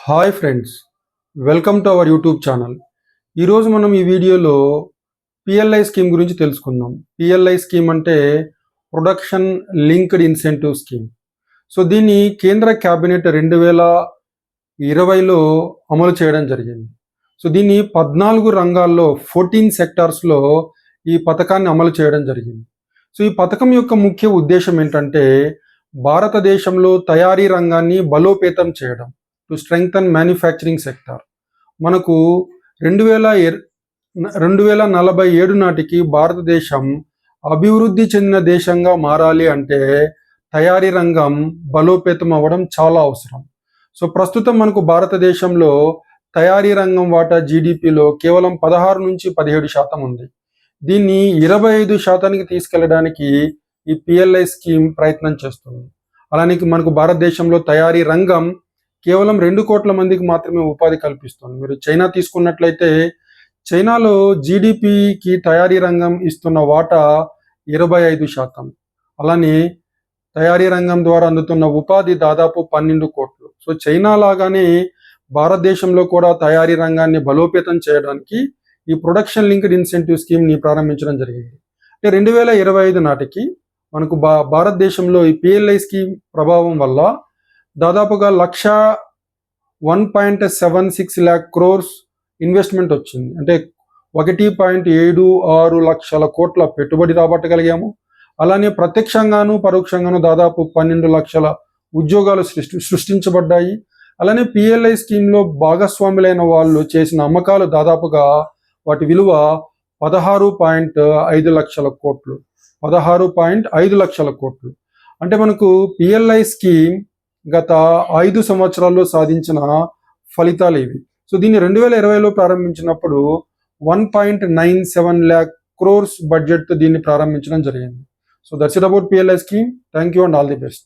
Hi friends, welcome to our YouTube channel. ఈరోజు మనం ఈ వీడియోలో పిఎల్ఐ స్కీమ్ గురించి తెలుసుకుందాం. పిఎల్ఐ స్కీమ్ అంటే production linked incentive scheme. So దీన్ని కేంద్ర క్యాబినెట్ 2020లో అమలు చేయడం జరిగింది. సో దీన్ని 14 రంగాల్లో 14 సెక్టార్స్లో ఈ పథకాన్ని అమలు చేయడం జరిగింది. సో ఈ పథకం యొక్క ముఖ్య ఉద్దేశం ఏంటంటే భారతదేశంలో తయారీ రంగాన్ని బలోపేతం చేయడం, టు స్ట్రెంగ్థన్ మ్యానుఫ్యాక్చరింగ్ సెక్టార్. మనకు 2047 నాటికి భారతదేశం అభివృద్ధి చెందిన దేశంగా మారాలి అంటే తయారీ రంగం బలోపేతం అవ్వడం చాలా అవసరం. సో ప్రస్తుతం మనకు భారతదేశంలో తయారీ రంగం వాటా జీడిపిలో కేవలం 16-17% ఉంది. దీన్ని 25% తీసుకెళ్లడానికి ఈ పిఎల్ఐ స్కీమ్ ప్రయత్నం చేస్తుంది. అలానే మనకు భారతదేశంలో తయారీ రంగం కేవలం 2 కోట్ల మందికి మాత్రమే ఉపాధి కల్పిస్తుంది. మీరు చైనా తీసుకున్నట్లయితే చైనాలో జీడిపికి తయారీ రంగం ఇస్తున్న వాటా 25%. అలానే తయారీ రంగం ద్వారా అందుతున్న ఉపాధి దాదాపు 12 కోట్లు. సో చైనా లాగానే భారతదేశంలో కూడా తయారీ రంగాన్ని బలోపేతం చేయడానికి ఈ ప్రొడక్షన్ లింక్డ్ ఇన్సెంటివ్ స్కీమ్ని ప్రారంభించడం జరిగింది. 2025 నాటికి మనకు భారతదేశంలో ఈ పిఎల్ఐ స్కీమ్ ప్రభావం వల్ల దాదాపుగా 1.76 lakh crores ఇన్వెస్ట్మెంట్ వచ్చింది. అంటే 1.76 లక్షల కోట్ల పెట్టుబడి రాబట్టగలిగాము. అలానే ప్రత్యక్షంగాను పరోక్షంగాను దాదాపు 12 లక్షల ఉద్యోగాలు సృష్టించబడ్డాయి. అలానే పిఎల్ఐ స్కీమ్లో భాగస్వాములైన వాళ్ళు చేసిన అమ్మకాలు దాదాపుగా వాటి విలువ 16.5 లక్షల కోట్లు. 16.5 లక్షల కోట్లు. అంటే మనకు పిఎల్ఐ స్కీమ్ గత 5 సంవత్సరాల్లో సాధించిన ఫలితాలు ఇవి. సో దీన్ని 2020లో ప్రారంభించినప్పుడు 1.97 lakh crores బడ్జెట్తో దీన్ని ప్రారంభించడం జరిగింది. So that's it about PLI scheme. Thank you and all the best.